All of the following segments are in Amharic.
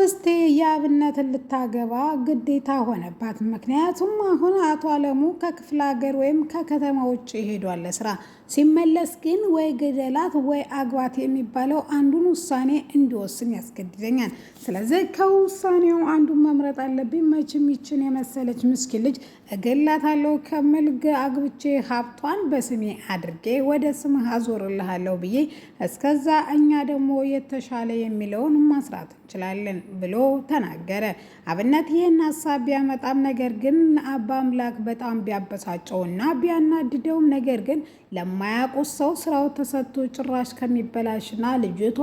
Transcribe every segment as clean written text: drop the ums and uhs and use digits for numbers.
ህብስቴ የአብነትን ልታገባ ግዴታ ሆነባት። ምክንያቱም አሁን አቶ አለሙ ከክፍለ ሀገር ወይም ከከተማ ውጭ ሄዷል ለስራ። ሲመለስ ግን ወይ ገደላት ወይ አግባት የሚባለው አንዱን ውሳኔ እንዲወስን ያስገድደኛል። ስለዚህ ከውሳኔው አንዱን መምረጥ አለብኝ። መቼም ይችን የመሰለች ምስኪን ልጅ እገላታለሁ ከምል አግብቼ ሀብቷን በስሜ አድርጌ ወደ ስምህ አዞርልሃለሁ ብዬ እስከዛ እኛ ደግሞ የተሻለ የሚለውን ማስራት እንችላለን ብሎ ተናገረ። አብነት ይህን ሀሳብ ቢያመጣም ነገር ግን አባ አምላክ በጣም ቢያበሳጨውና ቢያናድደውም ነገር ግን ለማያውቁት ሰው ስራው ተሰጥቶ ጭራሽ ከሚበላሽና ልጅቷ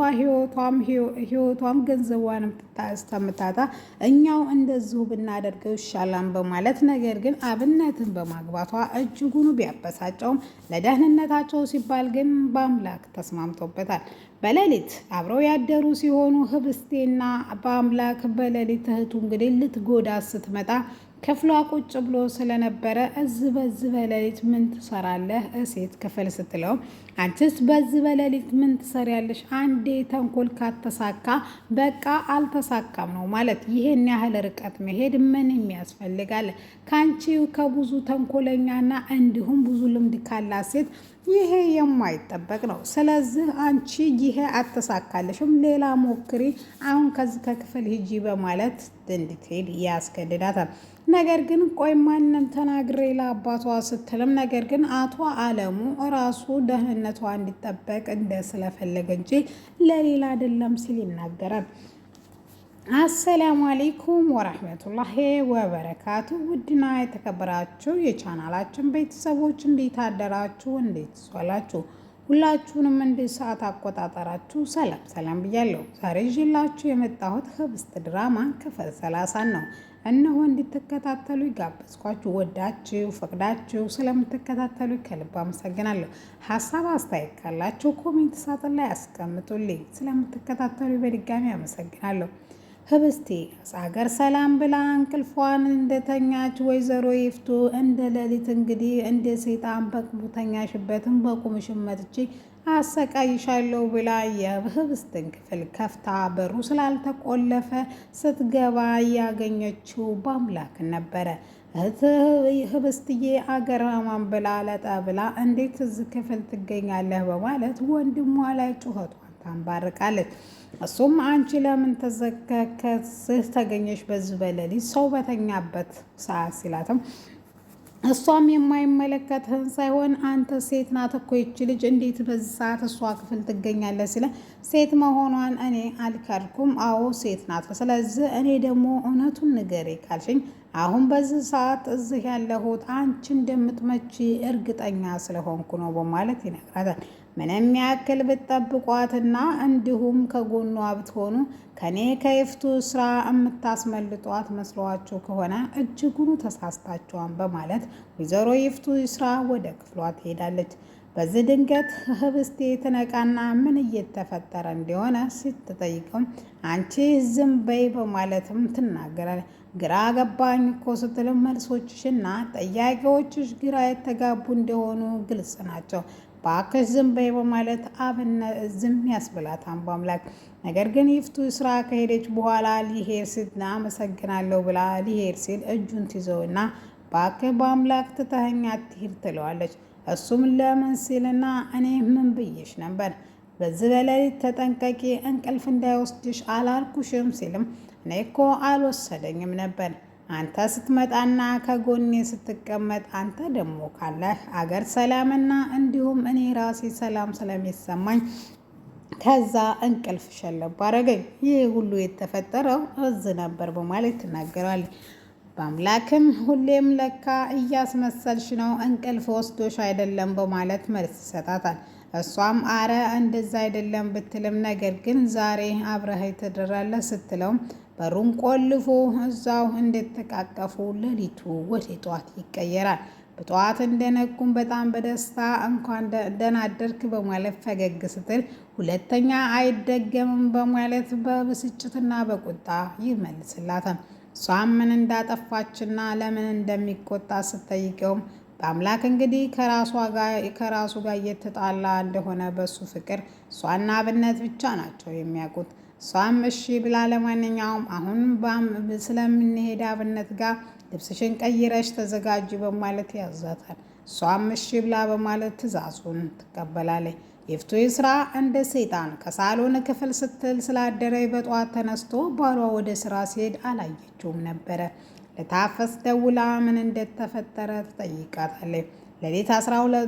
ህይወቷም ገንዘቧንም ተምታታ እኛው እንደዚሁ ብናደርገው ይሻላል በማለት ነገር ግን አብነትን በማግባቷ እጅጉኑ ቢያበሳጨውም ለደህንነታቸው ሲባል ግን በአምላክ ተስማምቶበታል። በሌሊት አብረው ያደሩ ሲሆኑ ህብስቴና በአምላክ በሌሊት እህቱ እንግዲህ ልትጎዳ ስትመጣ ክፍሏ ቁጭ ብሎ ስለነበረ በዚህ በሌሊት ምን ትሰራለህ ሴት ክፍል ስትለው አንቺስ በዚህ በሌሊት ምን ትሰሪያለሽ? አንዴ ተንኮል ካተሳካ በቃ አልተሳካም ነው ማለት። ይሄን ያህል ርቀት መሄድ ምን የሚያስፈልጋል? ካንቺ ከብዙ ተንኮለኛና እንዲሁም ብዙ ልምድ ካላት ሴት ይሄ የማይጠበቅ ነው። ስለዚህ አንቺ ይሄ አተሳካለሽም፣ ሌላ ሞክሪ፣ አሁን ከዚህ ከክፍል ሂጂ በማለት እንድትሄድ ያስገድዳታል። ነገር ግን ቆይ ማንም ተናግሬ ለአባቷ ስትልም ነገር ግን አቶ አለሙ ራሱ ደህንነቷ እንዲጠበቅ ስለፈለገ እንጂ ለሌላ አይደለም ሲል ይናገራል። አሰላሙ አለይኩም ወራህመቱላሂ ወበረካቱ። ውድና የተከበራችሁ የቻናላችን ቤተሰቦች እንዴት አደራችሁ? እንዴት ዋላችሁ? ሁላችሁንም እንደ ሰዓት አቆጣጠራችሁ ሰላም ብያለሁ። ዛሬ ይዤላችሁ የመጣሁት ህብስት ድራማ ክፍል 30 ነው። እነሆ እንድትከታተሉ ጋበዝኳችሁ። ወዳችሁ ፈቅዳችሁ ስለምትከታተሉ ከልብ አመሰግናለሁ። ሀሳብ አስተያየት ካላችሁ ኮሜንት ሳጥን ላይ አስቀምጡልኝ። ስለምትከታተሉ በድጋሚ አመሰግናለሁ። ህብስቴ አገር ሰላም ብላ እንቅልፏን እንደተኛች ወይዘሮ ይፍቱ እንደ ሌሊት እንግዲህ እንደ ሰይጣን በቅሙ ተኛሽበትን በቁምሽም መጥቼ አሰቃይሻለሁ ብላ የህብስትን ክፍል ከፍታ በሩ ስላልተቆለፈ ስትገባ ያገኘችው በአምላክ ነበረ። ህብስትዬ አገር አማን ብላ ለጣ ብላ እንዴት እዚህ ክፍል ትገኛለህ በማለት ወንድሟ ላይ ጩኸቷን ታንባርቃለች። እሱም አንቺ ለምን ተዘከከስህ ተገኘሽ በዚህ በሌሊት ሰው በተኛበት ሰዓት ሲላትም እሷም የማይመለከትህን ሳይሆን አንተ ሴት ናት እኮ ይቺ ልጅ እንዴት በዚህ ሰዓት እሷ ክፍል ትገኛለህ ሲለ ሴት መሆኗን እኔ አልካድኩም፣ አዎ ሴት ናት። ስለዚህ እኔ ደግሞ እውነቱን ንገሬ ካልሽኝ አሁን በዚህ ሰዓት እዚህ ያለሁት አንቺ እንደምትመጪ እርግጠኛ ስለሆንኩ ነው በማለት ይነግራታል። ምንም ያክል ብትጠብቋትና እንዲሁም ከጎኗ ብትሆኑ ከኔ ከይፍቱ ስራ የምታስመልጧት መስሏችሁ ከሆነ እጅጉኑ ተሳስታችኋን በማለት ወይዘሮ ይፍቱ ስራ ወደ ክፍሏ ትሄዳለች። በዚህ ድንገት ህብስቴ ትነቃና ምን እየተፈጠረ እንደሆነ ስትጠይቀው አንቺ ዝም በይ በማለትም ትናገራለች። ግራ ገባኝ እኮ ስትልም መልሶችሽና ጥያቄዎችሽ ግራ የተጋቡ እንደሆኑ ግልጽ ናቸው፣ ባክሽ ዝም በይ በማለት አብነት ዝም ያስብላታል በአምላክ። ነገር ግን ይፍቱ ስራ ከሄደች በኋላ ሊሄድ ሲል አመሰግናለሁ ብላ ሊሄድ ሲል እጁን ትይዘውና ባክህ በአምላክ ትተኸኝ አትሂድ ትለዋለች። እሱም ለምን ሲልና እኔ ምን ብዬሽ ነበር? በዚህ በሌሊት ተጠንቀቂ፣ እንቅልፍ እንዳይወስድሽ አላልኩሽም ሲልም እኔ እኮ አልወሰደኝም ነበር አንተ ስትመጣና ከጎኔ ስትቀመጥ አንተ ደግሞ ካለህ አገር ሰላምና እንዲሁም እኔ ራሴ ሰላም ስለሚሰማኝ ከዛ እንቅልፍ ሸለብ አረገኝ። ይህ ሁሉ የተፈጠረው እዚህ ነበር በማለት ትናገራለች። በአምላክም ሁሌም ለካ እያስመሰልሽ ነው እንቅልፍ ወስዶሽ አይደለም በማለት መልስ ይሰጣታል። እሷም አረ እንደዛ አይደለም ብትልም ነገር ግን ዛሬ አብረህ ትድራለህ ስትለው በሩን ቆልፎ እዛው እንደተቃቀፉ ሌሊቱ ወደ ጧት ይቀየራል። በጧት እንደነቁም በጣም በደስታ እንኳን ደህና አደርክ በማለት ፈገግ ስትል ሁለተኛ አይደገምም በማለት በብስጭትና በቁጣ ይመልስላታል። እሷም ምን እንዳጠፋችና ለምን እንደሚቆጣ ስትጠይቀውም በአምላክ እንግዲህ ከራሱ ጋር እየተጣላ እንደሆነ በሱ ፍቅር እሷና አብነት ብቻ ናቸው የሚያውቁት። እሷም እሺ ብላ ለማንኛውም አሁን ስለምንሄድ አብነት ጋር ልብስሽን ቀይረሽ ተዘጋጅ በማለት ያዛታል። እሷም እሺ ብላ በማለት ትዕዛዙን ትቀበላለች። የፍቱይ ስራ እንደ ሰይጣን ከሳሎን ክፍል ስትል ስላደረ በጠዋት ተነስቶ ባሏ ወደ ስራ ሲሄድ አላየችውም ነበረ። ለታፈስ ደውላ ምን እንደተፈጠረ ትጠይቃታለች። ሌሊት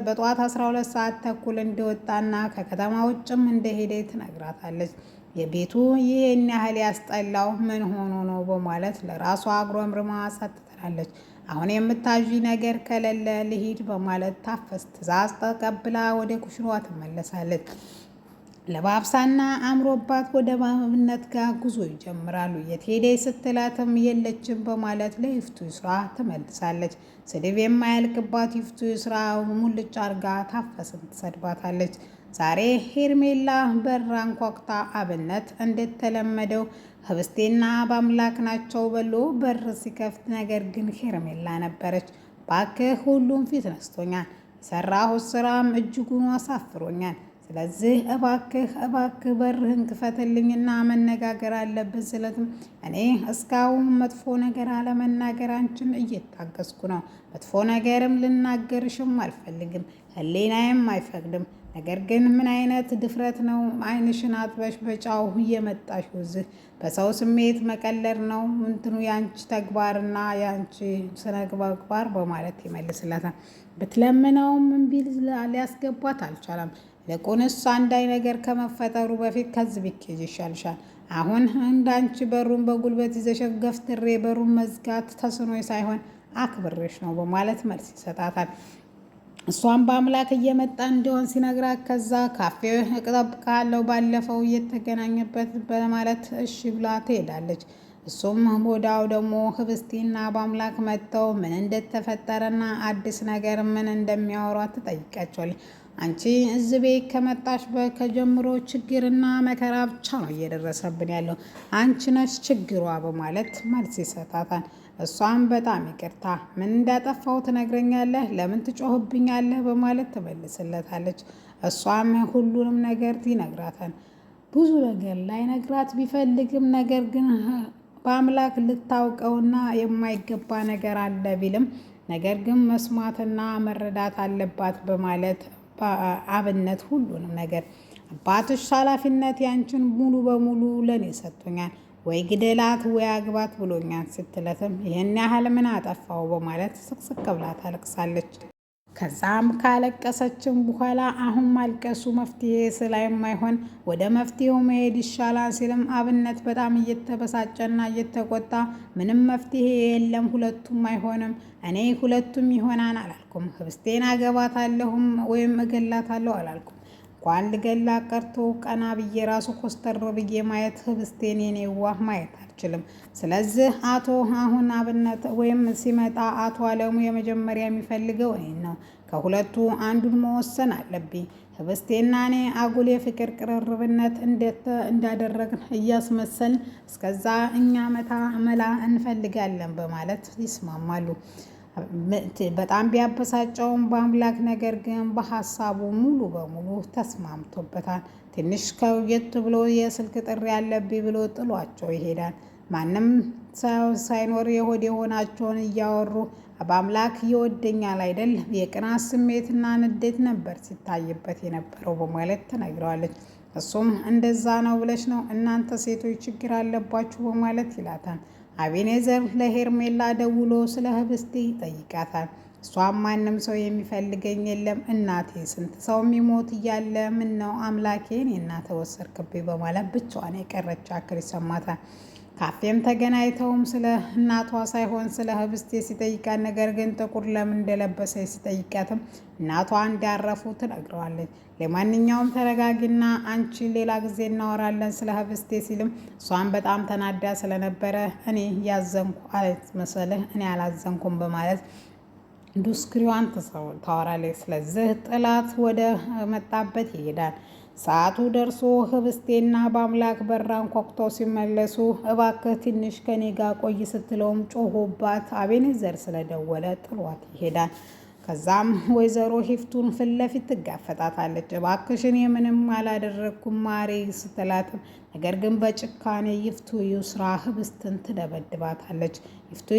በጠዋት 12 ሰዓት ተኩል እንደወጣና ከከተማ ውጭም እንደሄደ ትነግራታለች። የቤቱ ይህን ያህል ያስጠላው ምን ሆኖ ነው በማለት ለራሷ አጉረምርማ ጸጥ ትላለች። አሁን የምታዥ ነገር ከሌለ ልሂድ በማለት ታፈስ ትዕዛዝ ተቀብላ ወደ ኩሽኗ ትመለሳለች። ለባብሳና አምሮባት ወደ አብነት ጋር ጉዞ ይጀምራሉ። የት ሄደች ስትላትም የለችም በማለት ለይፍቱይ ስራ ትመልሳለች። ስድብ የማያልቅባት ይፍቱይ ስራ ሙልጭ አርጋ ታፈስን ትሰድባታለች። ዛሬ ሄርሜላ በር አንኳኩታ አብነት እንደተለመደው ህብስቴና በአምላክ ናቸው ብሎ በር ሲከፍት፣ ነገር ግን ሄርሜላ ነበረች። ባክህ ሁሉም ፊት ነስቶኛል፣ የሰራሁት ስራም እጅጉን አሳፍሮኛል። ስለዚህ እባክህ በርህን ክፈትልኝና መነጋገር አለብን። ስለትም እኔ እስካሁን መጥፎ ነገር አለመናገር አንቺን እየታገስኩ ነው። መጥፎ ነገርም ልናገርሽም አልፈልግም፣ ህሊናዬም አይፈቅድም። ነገር ግን ምን አይነት ድፍረት ነው? አይንሽን አጥበሽ በጫው እየመጣሽ እዚህ በሰው ስሜት መቀለድ ነው እንትኑ ያንቺ ተግባርና ያንቺ ስነግባር በማለት ይመልስላታል። ብትለምነውም እምቢ ሊያስገባት አልቻለም። ይልቁንስ አንዳይ ነገር ከመፈጠሩ በፊት ከዚህ ብትሄጂ ይሻልሻል። አሁን እንዳንቺ በሩን በጉልበት ይዘሽ ገፍትሬ በሩን መዝጋት ተስኖኝ ሳይሆን አክብሬሽ ነው በማለት መልስ ይሰጣታል። እሷም በአምላክ እየመጣ እንዲሆን ሲነግራት ከዛ ካፌ እጠብቅሃለሁ ባለፈው እየተገናኘበት በማለት እሺ ብላ ትሄዳለች። እሱም ወዳው ደግሞ ህብስቴና በአምላክ መጥተው ምን እንደተፈጠረና አዲስ ነገር ምን እንደሚያወሯት ትጠይቃቸዋለች። አንቺ እዚህ ቤት ከመጣሽ ከጀምሮ ችግርና መከራ ብቻ ነው እየደረሰብን ያለው፣ አንቺ ነሽ ችግሯ በማለት መልስ ይሰጣታል። እሷም በጣም ይቅርታ፣ ምን እንዳጠፋው ትነግረኛለህ? ለምን ትጮህብኛለህ? በማለት ትመልስለታለች። እሷም ሁሉንም ነገር ይነግራታል። ብዙ ነገር ላይነግራት ቢፈልግም ነገር ግን በአምላክ ልታውቀውና የማይገባ ነገር አለ ቢልም ነገር ግን መስማትና መረዳት አለባት በማለት አብነት ሁሉንም ነገር አባትሽ ኃላፊነት ያንቺን ሙሉ በሙሉ ለኔ ሰጥቶኛል፣ ወይ ግደላት ወይ አግባት ብሎኛል ስትለትም ይህን ያህል ምን አጠፋው በማለት ስቅስቅ ብላ ታለቅሳለች። ከዛም ካለቀሰችም በኋላ አሁን ማልቀሱ መፍትሄ ስለማይሆን ወደ መፍትሄው መሄድ ይሻላል ሲልም አብነት በጣም እየተበሳጨና እየተቆጣ ምንም መፍትሄ የለም፣ ሁለቱም አይሆንም፣ እኔ ሁለቱም ይሆናል አላልኩም፣ ህብስቴን አገባታለሁም ወይም እገላታለሁ አላልኩም። እንኳን ልገላ ቀርቶ ቀና ብዬ ራሱ ኮስተር ብዬ ማየት ህብስቴን የኔዋህ ማየት አልችልም። ስለዚህ አሁን አብነት ወይም ሲመጣ አቶ አለሙ የመጀመሪያ የሚፈልገው እኔን ነው። ከሁለቱ አንዱን መወሰን አለብኝ። ህብስቴና እኔ አጉል የፍቅር ቅርርብነት እንዳደረግን እያስመሰልን እስከዛ እኛ መላ እንፈልጋለን በማለት ይስማማሉ። በጣም ቢያበሳጨውም በአምላክ ነገር ግን በሀሳቡ ሙሉ በሙሉ ተስማምቶበታል። ትንሽ ከውየት ብሎ የስልክ ጥሪ ያለብኝ ብሎ ጥሏቸው ይሄዳል። ማንም ሰው ሳይኖር የሆድ የሆናቸውን እያወሩ በአምላክ ይወደኛል አይደል? የቅናት ስሜትና ንዴት ነበር ሲታይበት የነበረው በማለት ተነግረዋለች። እሱም እንደዛ ነው ብለሽ ነው እናንተ ሴቶች ችግር አለባችሁ በማለት ይላታል። አቤኔዘር ለሄርሜላ ደውሎ ስለ ህብስቴ ይጠይቃታል። እሷም ማንም ሰው የሚፈልገኝ የለም እናቴ፣ ስንት ሰው የሚሞት እያለ ምን ነው አምላኬን የእናተ ወሰድክብኝ በማለት ብቻዋን የቀረች አክል ይሰማታል። ካፌም ተገናኝተውም ስለ እናቷ ሳይሆን ስለ ህብስቴ ሲጠይቃት፣ ነገር ግን ጥቁር ለምን እንደለበሰ ሲጠይቃትም እናቷ እንዲያረፉ ትነግረዋለች። ለማንኛውም ተረጋጊና አንቺ ሌላ ጊዜ እናወራለን ስለ ህብስቴ ሲልም እሷን በጣም ተናዳ ስለነበረ እኔ ያዘንኩ አለት መሰለህ እኔ አላዘንኩም በማለት ዱስክሪዋን ታወራለች። ስለዚህ ጥላት ወደ መጣበት ይሄዳል። ሰዓቱ ደርሶ ህብስቴና በአምላክ በራን ኮክተው ሲመለሱ እባክህ ትንሽ ከኔ ጋር ቆይ ስትለውም ጮሆባት አቤኔዘር ስለደወለ ጥሏት ይሄዳል። ከዛም ወይዘሮ ሂፍቱን ፊት ለፊት ትጋፈጣታለች። እባክሽን የምንም አላደረግኩም ማሬ ስትላትም ነገር ግን በጭካኔ ይፍቱ ዩስራ ህብስትን ትደበድባታለች። ይፍቱ